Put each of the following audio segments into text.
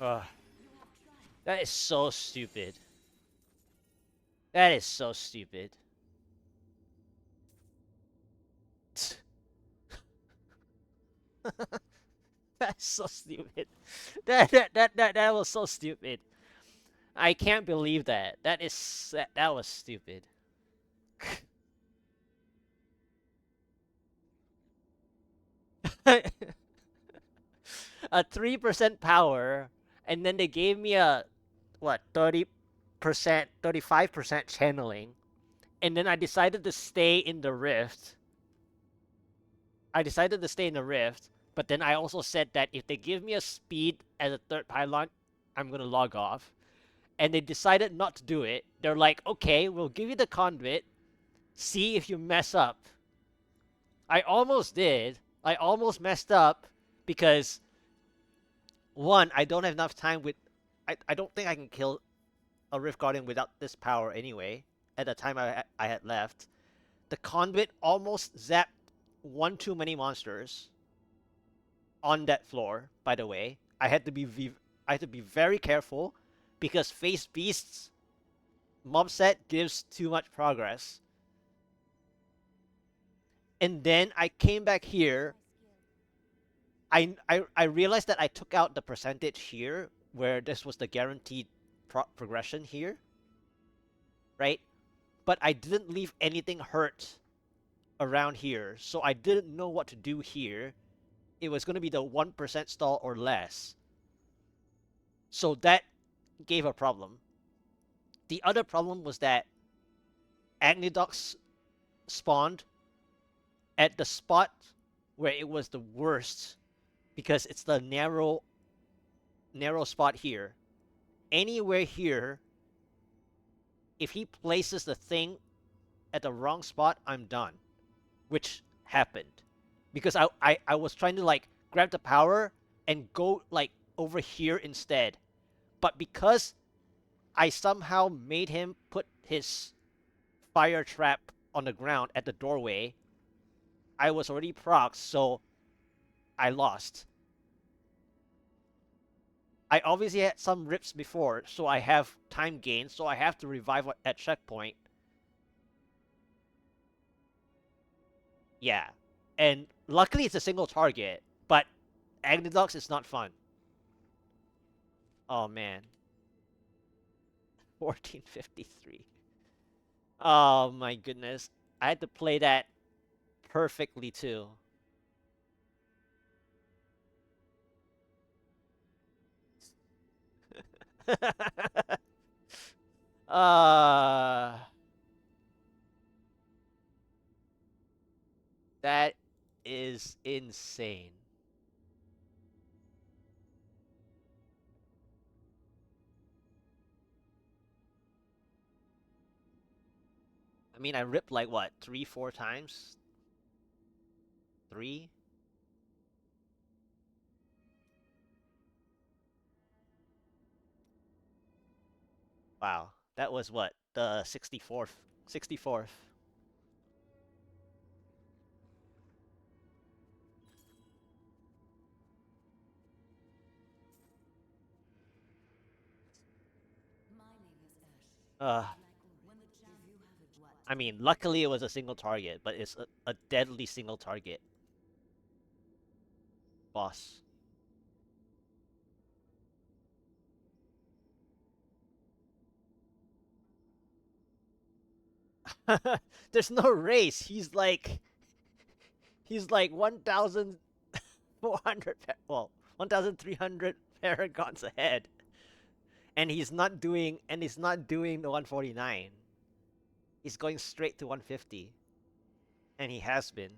Ugh. That is so stupid. That is so stupid. That's so stupid. That was so stupid. I can't believe that. That was stupid. A 3% power, and then they gave me a what 30%, 35% channeling, and then I decided to stay in the rift. I decided to stay in the rift, but then I also said that if they give me a speed as a third pylon, I'm gonna log off. And they decided not to do it. They're like, okay, we'll give you the conduit. See if you mess up. I almost did. I almost messed up because one, I don't have enough time with. I don't think I can kill a Rift Guardian without this power anyway. At the time I had left, the conduit almost zapped one too many monsters on that floor. By the way, I had to be very careful because face beasts mob set gives too much progress. And then I came back here. I realized that I took out the percentage here where this was the guaranteed progression here, right? But I didn't leave anything hurt around here, so I didn't know what to do here. It was going to be the 1% stall or less. So that gave a problem. The other problem was that Agnidox spawned at the spot where it was the worst because it's the narrow spot here. Anywhere here, if he places the thing at the wrong spot, I'm done. Which happened. Because I was trying to like grab the power and go like over here instead. But because I somehow made him put his fire trap on the ground at the doorway, I was already procced, so I lost. I obviously had some rips before, so I have time gain, so I have to revive at checkpoint. Yeah. And luckily it's a single target, but Agnidox is not fun. Oh man. 1453. Oh my goodness. I had to play that perfectly too. uh that is insane. I mean, I ripped like what, 3, 4 times? 3? Wow. That was what? The 64th. 64th. Uh, I mean, luckily it was a single target, but it's a deadly single target boss. There's no race. He's like 1,400 well, 1,300 paragons ahead. He's not doing the 149. He's going straight to 150 and he has been.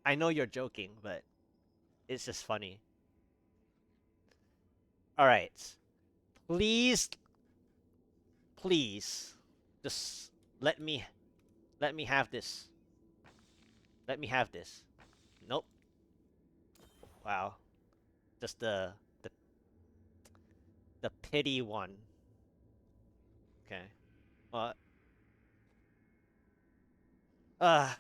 I know you're joking, but it's just funny. All right. Please please just let me let me have this. Let me have this. Nope. Wow. Just the pity one. Okay. Uh uh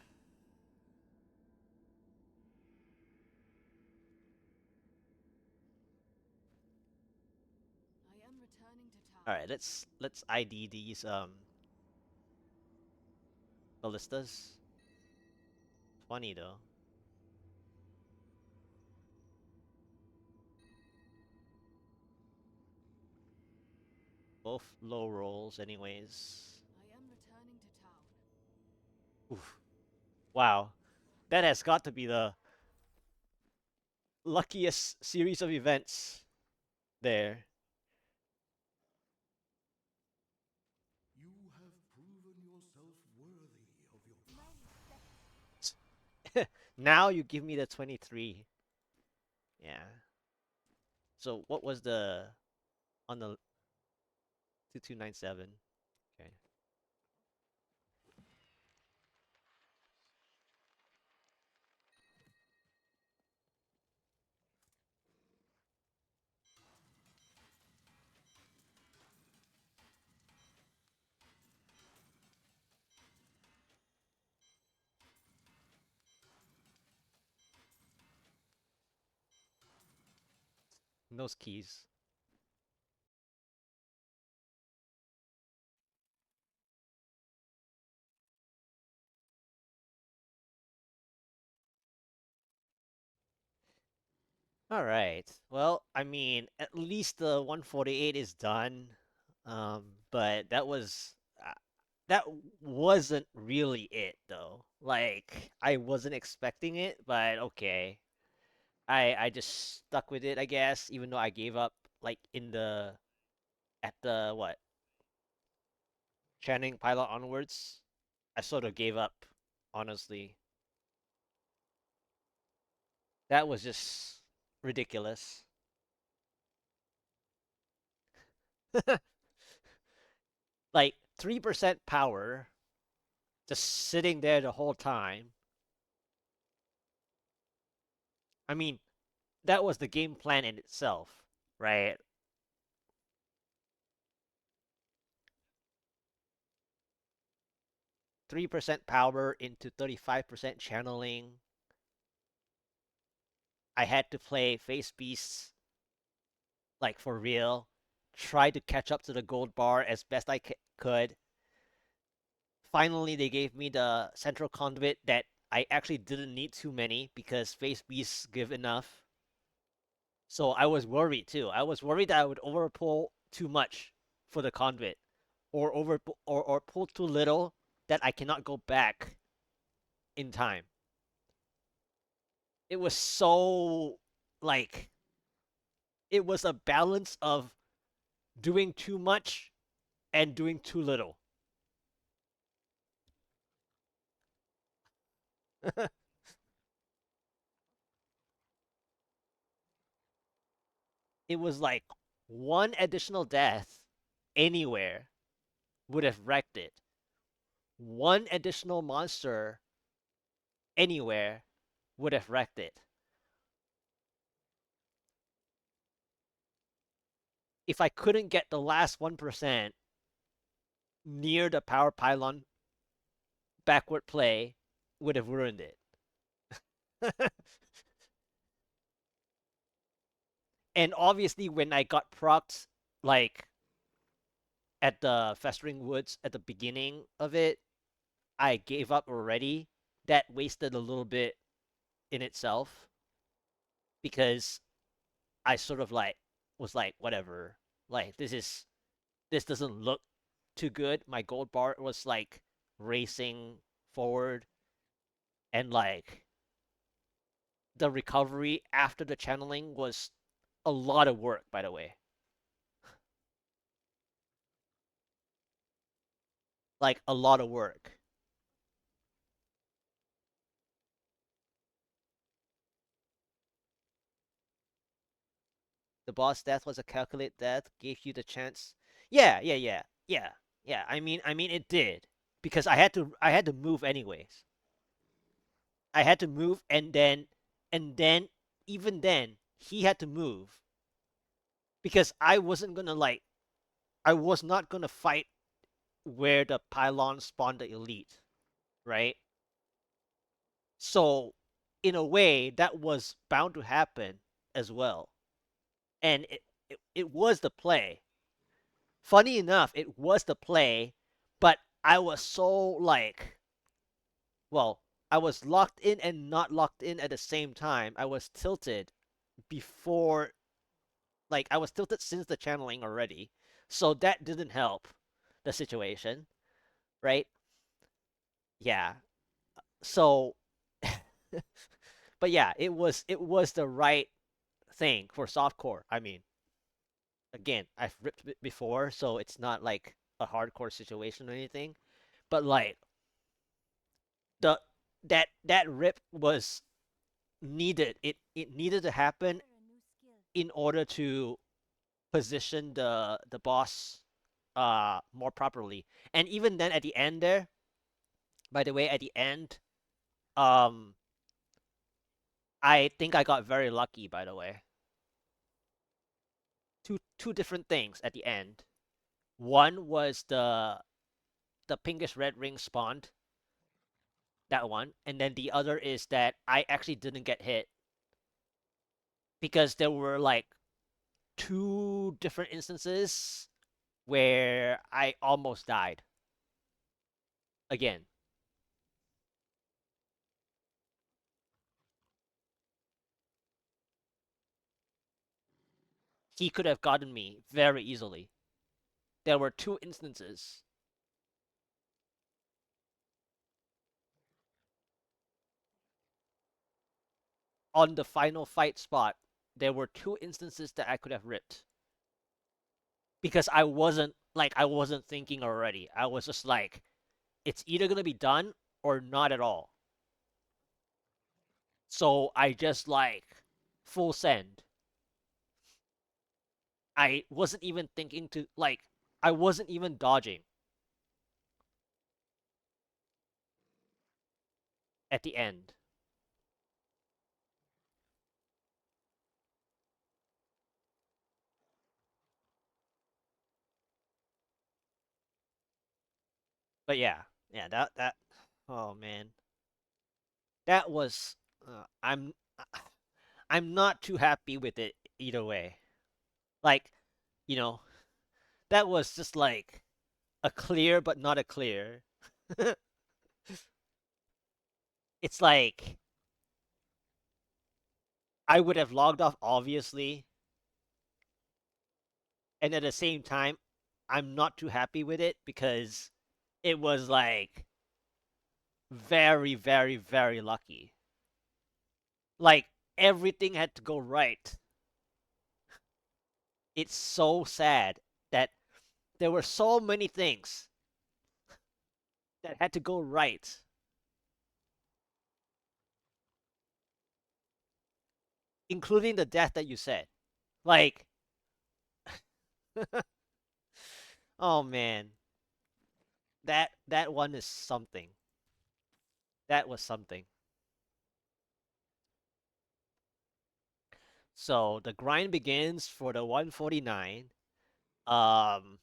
All right, let's ID these ballistas. 20 though. Both low rolls, anyways. Oof. Wow, that has got to be the luckiest series of events there. You have proven yourself worthy of your Now you give me the 23. Yeah. So what was the on the 2297? Okay. Those keys. All right. Well, I mean, at least the 148 is done. But that wasn't really it though. Like I wasn't expecting it, but okay. I just stuck with it, I guess, even though I gave up like in the at the what? Channing pilot onwards. I sort of gave up, honestly. That was just ridiculous. Like 3% power just sitting there the whole time. I mean, that was the game plan in itself, right? 3% power into 35% channeling. I had to play Face Beasts like for real. Try to catch up to the gold bar as best I could. Finally, they gave me the central conduit that I actually didn't need too many because Face Beasts give enough. So I was worried too. I was worried that I would overpull too much for the conduit, or pull too little that I cannot go back in time. It was so like it was a balance of doing too much and doing too little. It was like one additional death anywhere would have wrecked it. One additional monster anywhere would have wrecked it. If I couldn't get the last 1% near the power pylon, backward play would have ruined it. And obviously, when I got procced, like at the Festering Woods at the beginning of it, I gave up already. That wasted a little bit in itself because I sort of like was like, whatever. Like this doesn't look too good. My gold bar was like racing forward, and like the recovery after the channeling was a lot of work, by the way. Like a lot of work. The boss death was a calculated death, gave you the chance. Yeah. I mean it did because I had to move anyways. I had to move and then even then he had to move because I was not gonna fight where the pylon spawned the elite, right? So in a way that was bound to happen as well. And it was the play. Funny enough, it was the play, but I was so like, well, I was locked in and not locked in at the same time. I was tilted before, like, I was tilted since the channeling already. So that didn't help the situation, right? Yeah. So, but yeah, it was the right thing for softcore. I mean, again, I've ripped it before, so it's not like a hardcore situation or anything. But like the that rip was needed. It needed to happen in order to position the boss more properly. And even then at the end there, by the way, at the end, um I think I got very lucky, by the way. Two different things at the end. One was the pinkish red ring spawned, that one, and then the other is that I actually didn't get hit because there were like two different instances where I almost died again. He could have gotten me very easily. There were two instances on the final fight spot. There were two instances that I could have ripped because I wasn't thinking already. I was just like, it's either gonna be done or not at all. So I just like full send. I wasn't even thinking to like I wasn't even dodging at the end. But yeah, yeah, that oh man. That was I'm not too happy with it either way. Like, you know, that was just like a clear but not a clear. It's like I would have logged off obviously, and at the same time, I'm not too happy with it because it was like very, very, very lucky. Like everything had to go right. It's so sad that there were so many things that had to go right, including the death that you said. Like, oh man, that one is something. That was something. So the grind begins for the 149. Um,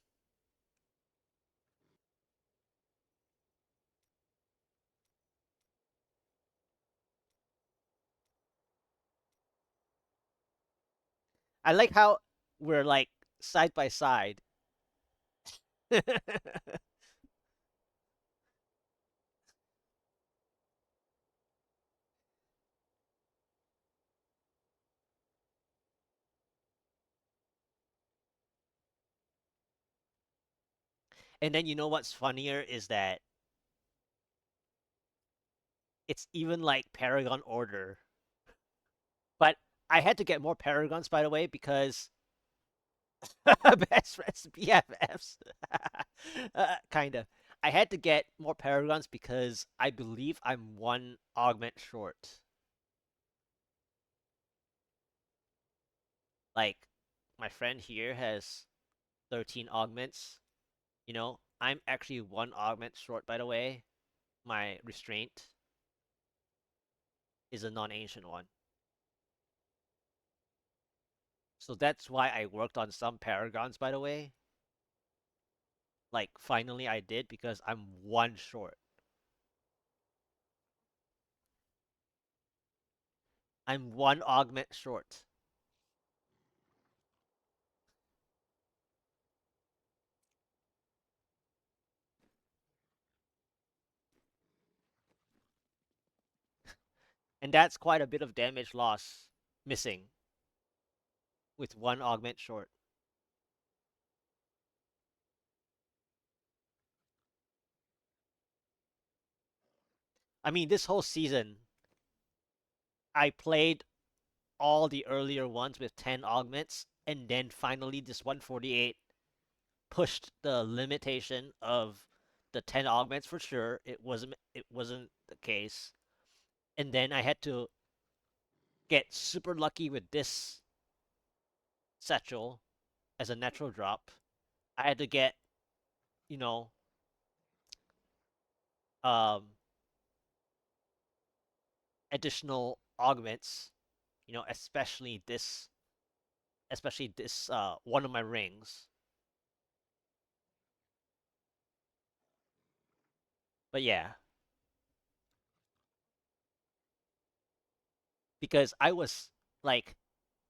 I like how we're like side by side. And then you know what's funnier is that it's even like Paragon order. But I had to get more Paragons, by the way, because best friends BFFs. Kind of. I had to get more Paragons because I believe I'm one augment short. Like, my friend here has 13 augments. I'm actually one augment short, by the way. My restraint is a non-ancient one. So that's why I worked on some Paragons, by the way. Like, finally I did because I'm one short. I'm one augment short. And that's quite a bit of damage loss missing with one augment short. I mean, this whole season, I played all the earlier ones with 10 augments, and then finally this 148 pushed the limitation of the 10 augments for sure. It wasn't the case. And then I had to get super lucky with this satchel as a natural drop. I had to get, you know, um additional augments, especially this one of my rings. But yeah, because I was like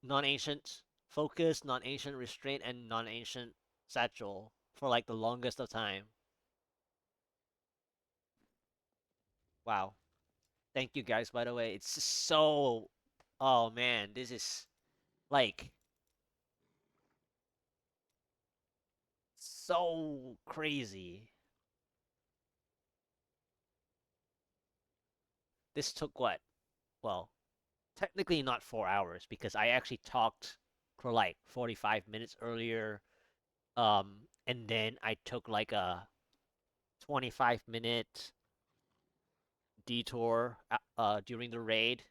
non-ancient focus, non-ancient restraint, and non-ancient satchel for like the longest of time. Wow. Thank you guys, by the way. It's just so, oh man, this is like so crazy. This took what? Well, technically not 4 hours because I actually talked for like 45 minutes earlier. And then I took like a 25-minute detour during the raid.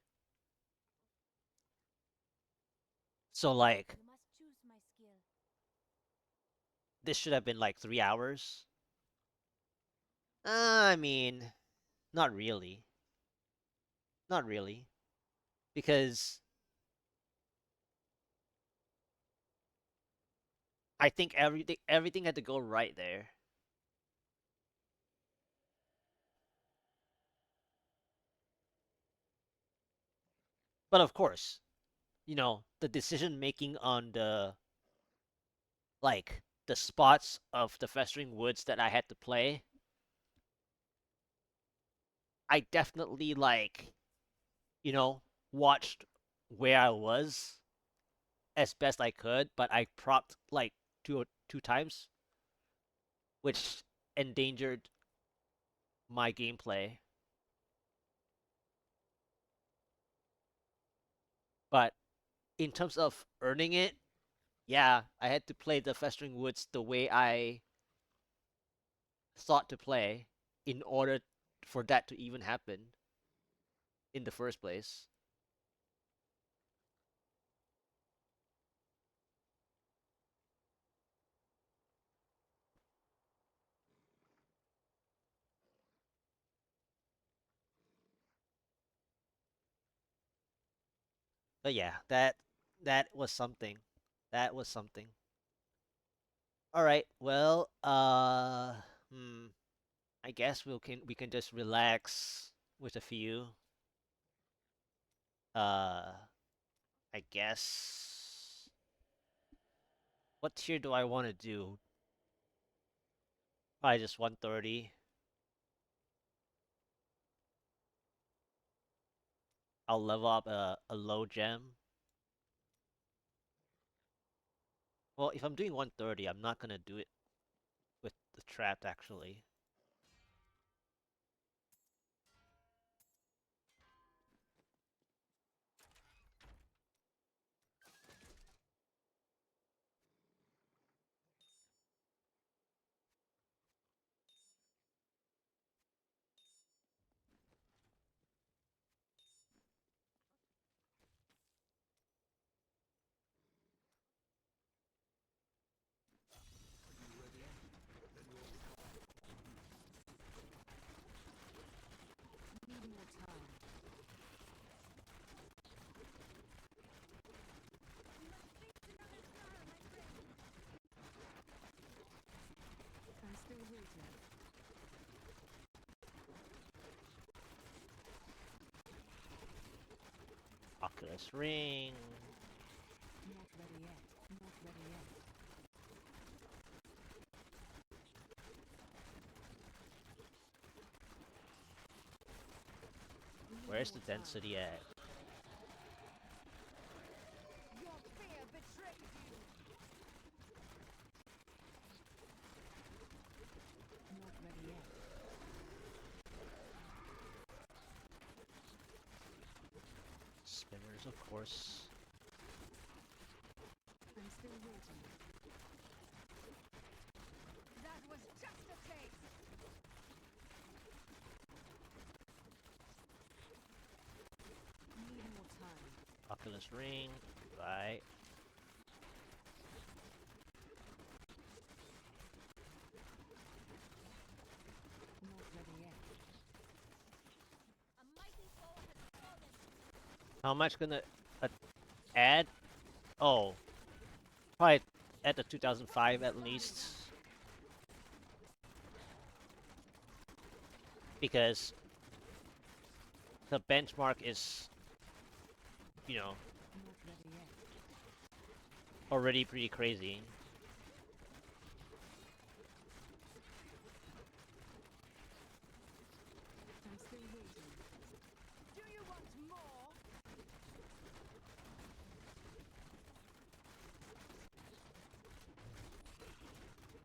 So like You must choose my skill. this should have been like 3 hours. I mean, not really. Not really. Because I think everything had to go right there. But of course, the decision making on the spots of the festering woods that I had to play, I definitely you know, watched where I was as best I could, but I propped like two times, which endangered my gameplay. But in terms of earning it, yeah, I had to play the Festering Woods the way I thought to play in order for that to even happen in the first place. But yeah, that was something. That was something. All right. Well, I guess we can just relax with a few. Uh, I guess what tier do I want to do? Probably just 130. I'll level up a low gem. Well, if I'm doing 130, I'm not gonna do it with the trap actually. Need more time. I'm still waiting. Oculus Ring. Not ready yet. Not ready yet. Where's the more time. density at? Your fear betrays you. Not ready yet. Spinners, of course. I'm still waiting. That was just a taste. Need more time. Oculus Ring. Right. Not ready yet. How much gonna add? Oh, probably at the 2005 at least. Because the benchmark is, you know, Not ready yet. already pretty crazy. I'm still waiting. Do you want more?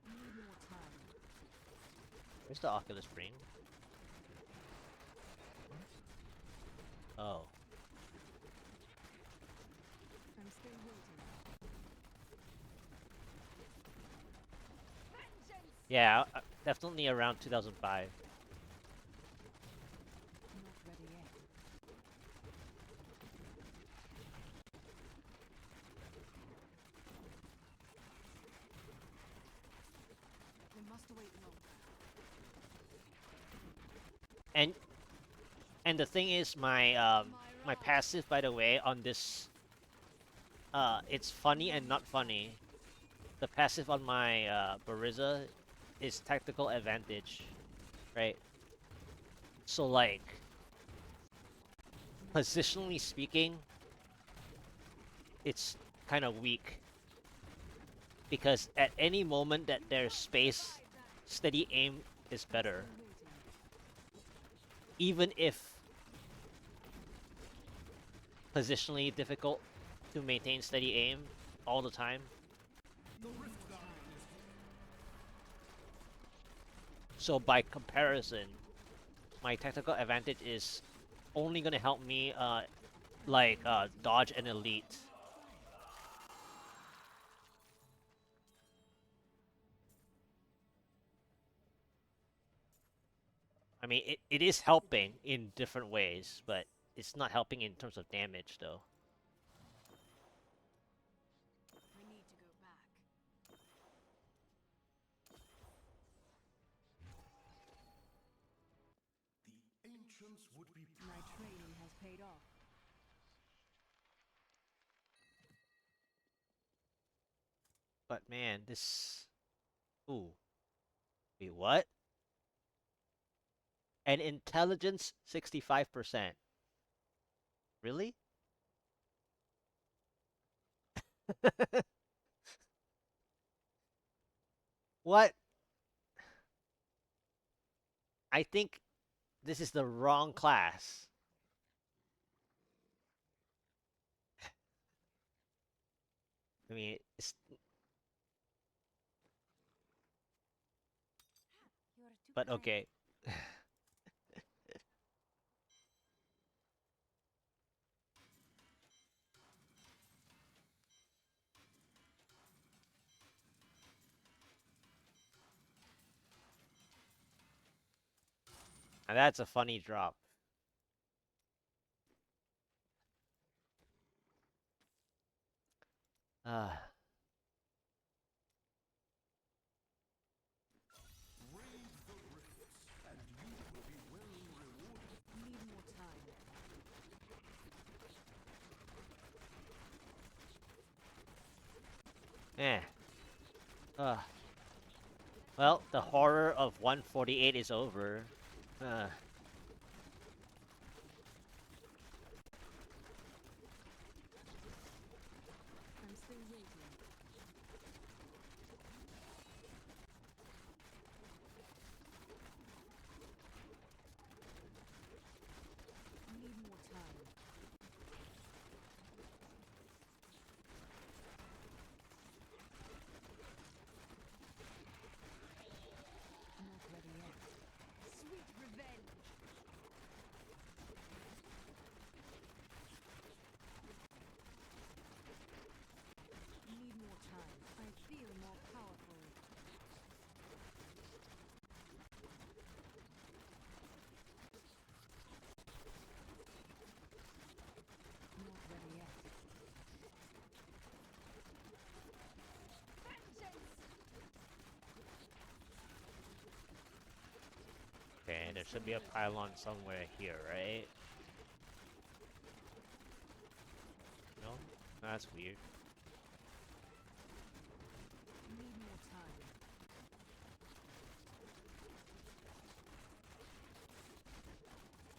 Need more time. Where's the Oculus Ring? Oh. I'm still waiting. Vengeance! Yeah, definitely around 2005. Not ready yet. We must wait longer. And the thing is, my passive, by the way, on this, it's funny and not funny. The passive on my Bariza is tactical advantage, right? So like, positionally speaking, it's kind of weak because at any moment that there's space, steady aim is better, Still waiting. even if positionally difficult to maintain steady aim all the time. So by comparison, my tactical advantage is only gonna help me dodge an elite. I mean, it is helping in different ways, but it's not helping in terms of damage, though. We need to go back. The ancients would be My training has paid off. But man, this... Ooh. Wait, what? And intelligence, 65%. Really? What? I think this is the wrong class. I mean, it's... You are too But kind. okay. And that's a funny drop. Ah. brave the rifts, and you will be well rewarded. Need more time. Eh. Well, the horror of 148 is over. Uh. I'm still waiting. Need more should be a pylon somewhere here, right? No? That's weird. Need more time.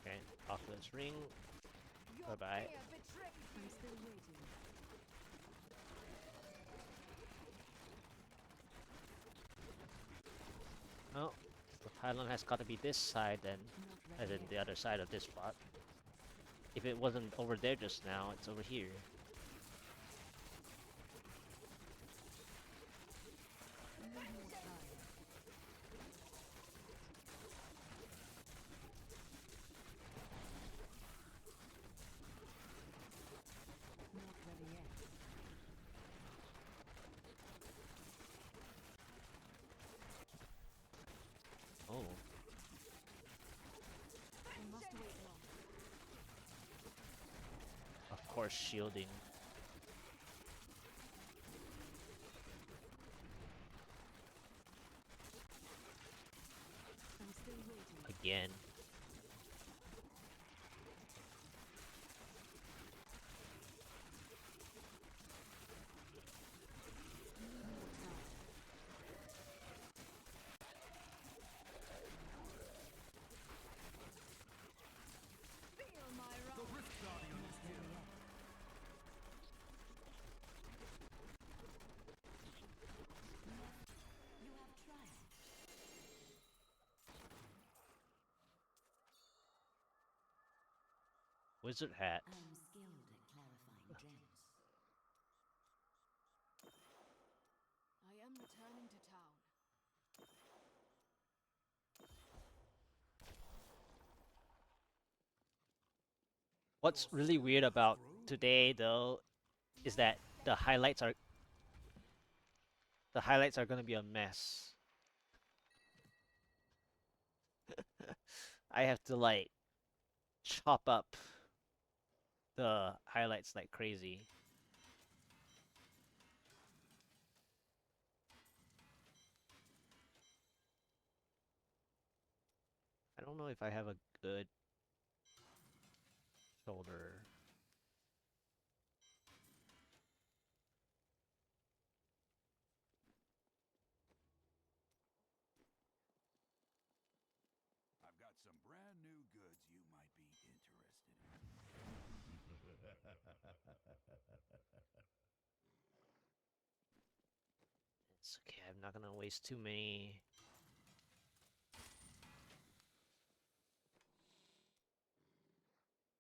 Okay, off this ring. Your Bye-bye. fear betrayed I'm you. still waiting. Oh, the pylon has got to be this side then, Not as ready in the yet. other side of this spot. If it wasn't over there just now, it's over here. Need more time. Not ready yet. Oh, I must wait long. of course, shielding. I'm still waiting. Again. Need more time. Feel my The wrath. Rift Guardian is Not ready here. yet. You have tried. Wizard hat. I'm skilled at clarifying gems. I am returning to town. What's really weird about today, though, is that the highlights are gonna be a mess. I have to like chop up the highlights like crazy. I don't know if I have a good shoulder. I've got some brand new goods you might be interested in. It's okay, I'm not gonna waste too many.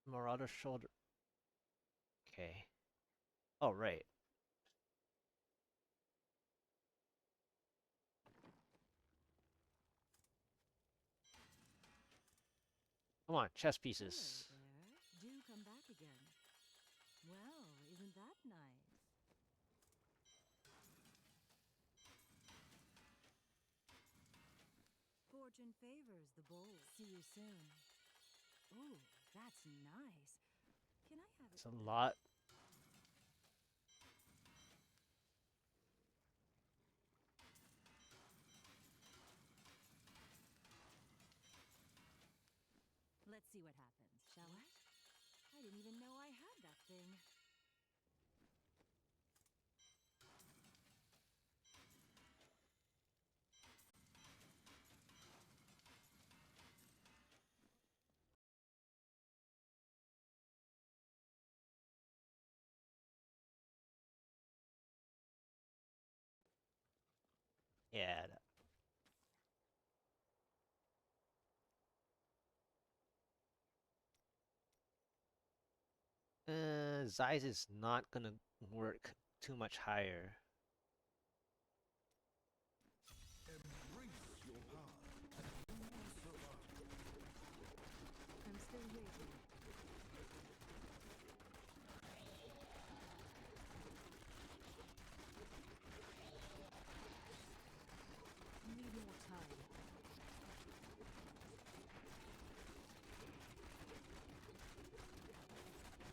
Marauder shoulder. Okay. Oh, right. Come on, chess Hello pieces. there. Do come back again. Well, isn't that nice? Fortune favors the bold. See you soon. Oh, that's nice. Can I have It's it? a lot. Let's see what happens, shall we? I didn't even know I had that thing. Yeah. Zeiss is not gonna work too much higher. Embrace your power, and you will survive. I'm still waiting. Need more time.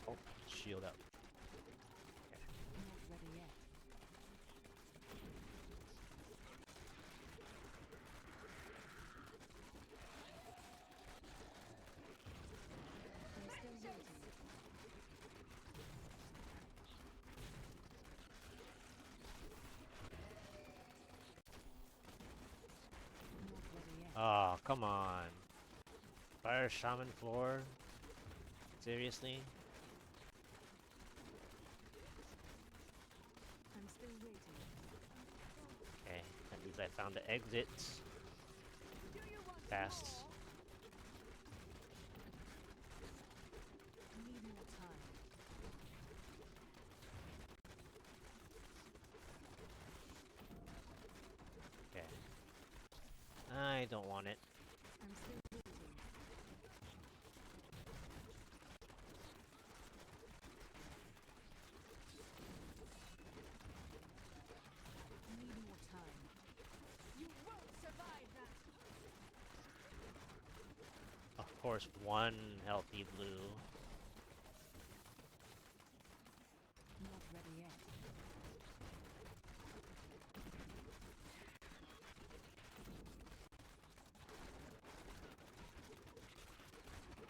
Oh, shield up. Not ready yet. Oh, come on. Fire Shaman floor? Seriously? I'm still waiting. Okay, at least I found the exit. Do you want Fast. more? Need more time. Okay. I don't want it. I'm still waiting. Need more time. You won't survive that. Of course, one healthy blue. Not ready yet.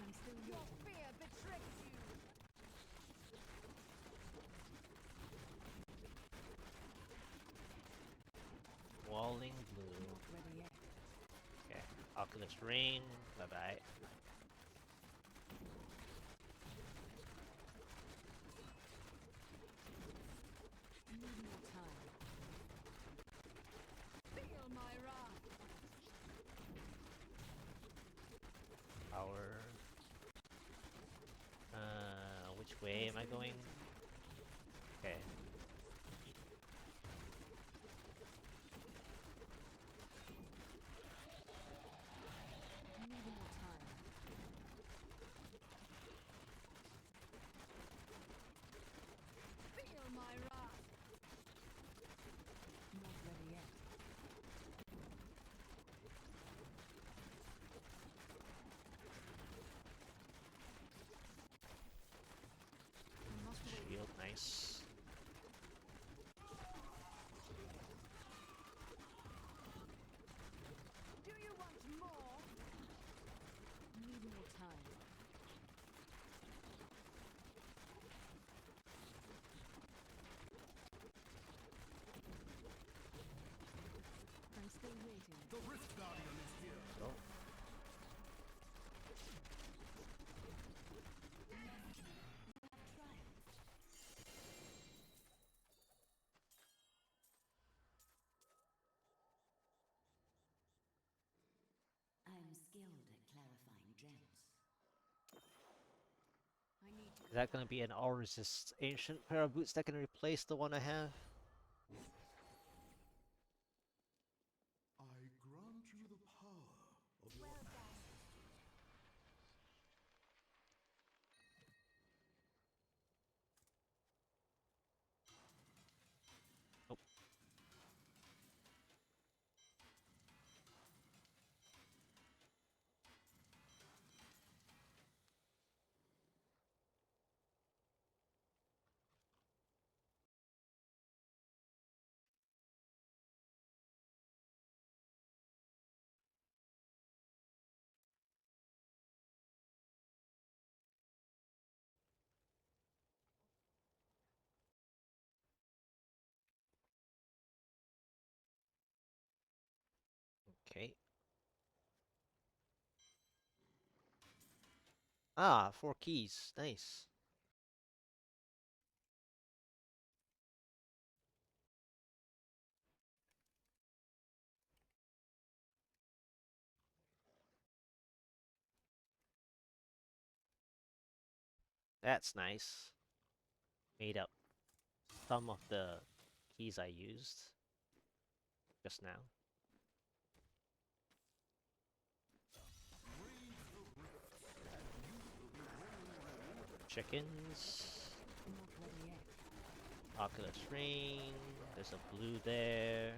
I'm still Your waiting. fear betrays you. Walling blue. Not ready yet. Okay. Oculus Rain. Bye bye. Need more time. Feel my wrath. Power. Which way am I Still going? waiting. Okay. Need more time. Feel my wrath. Not ready yet. You must wait. Shield, nice. Do you want more? Need more time. I'm still waiting. The Rift Guardian is here. Oh. I'm skilled at clarifying gems. I need to Is that gonna be an all resist ancient pair of boots that can replace the one I have? I grant you the power of your well done. Oh. Okay. Ah, 4 keys. Nice. That's nice. Made up some of the keys I used just now. Chickens. Not ready yet. Oculus Rain. There's a blue there.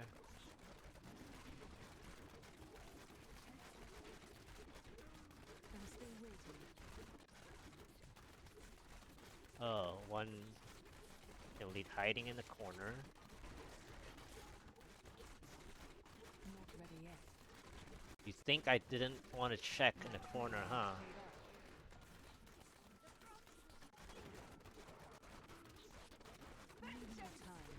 I'm still waiting. Oh, one elite hiding in the corner. Not ready yet. You think I didn't want to check in the corner, huh? Need more time.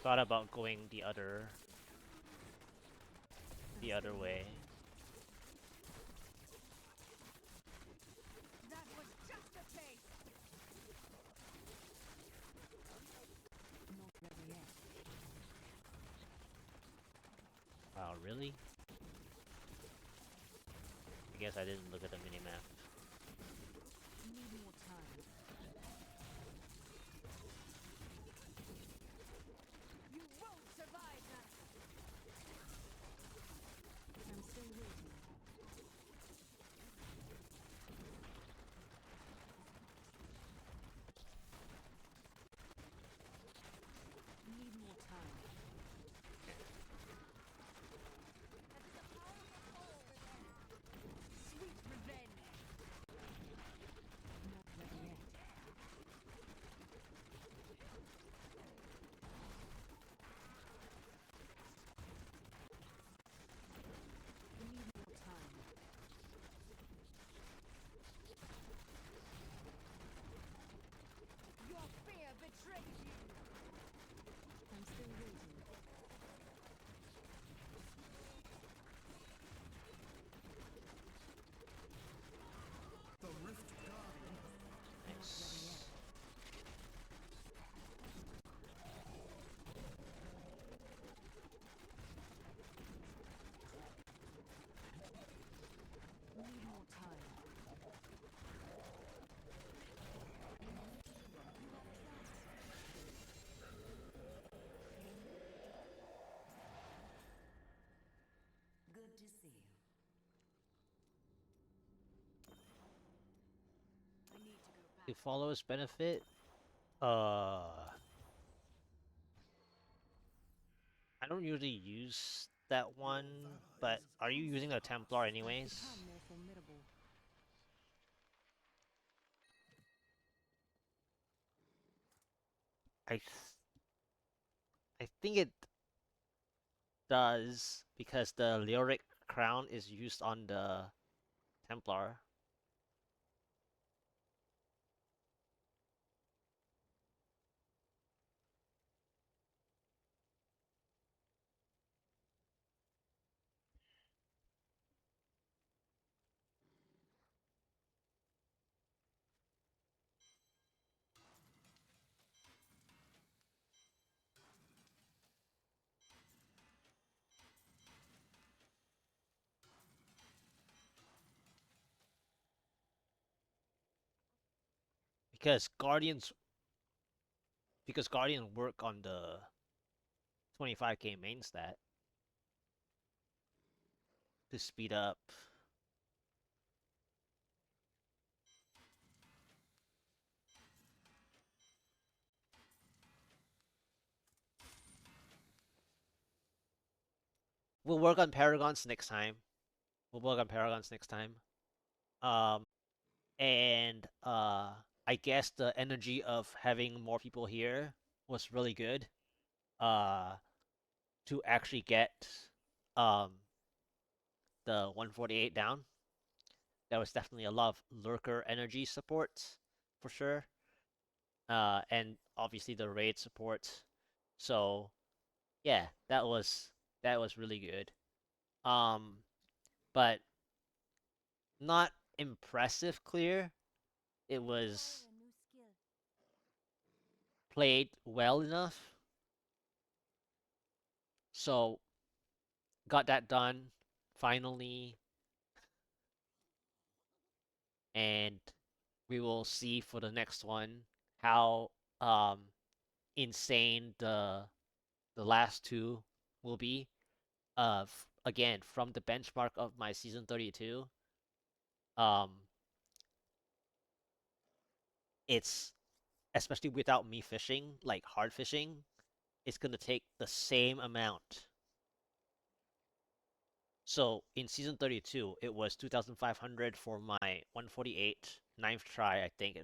thought about going the other way. That was just a taste. Not ready yet. Wow, really? I guess I didn't look at the minimap. Need more time. You won't survive that. I'm still waiting. Need more time. Sweet revenge. Not ready yet. Need more time. Your fear betrays you. I'm still waiting. The Rift Guardian. Nice. Need more time. Good to see you. I need to go back. To follow his benefit? I don't usually use that one, but are you using a Templar anyways? Become more formidable. I think it does because the Lyric Crown is used on the Templar. Because Guardian work on the 25k main stat to speed up. We'll work on Paragons next time. Um, and I guess the energy of having more people here was really good. Uh, to actually get um the 148 down. That was definitely a lot of lurker energy support for sure. And obviously the raid support. So yeah, that was really good. Um, but not impressive clear. It was Acquire a new skill. played well enough. So got that done finally, and we will see for the next one how insane the last two will be. Again, from the benchmark of my season 32, um, it's especially without me fishing, like hard fishing, it's gonna take the same amount. So in season 32, it was 2,500 for my 148 ninth try, I think,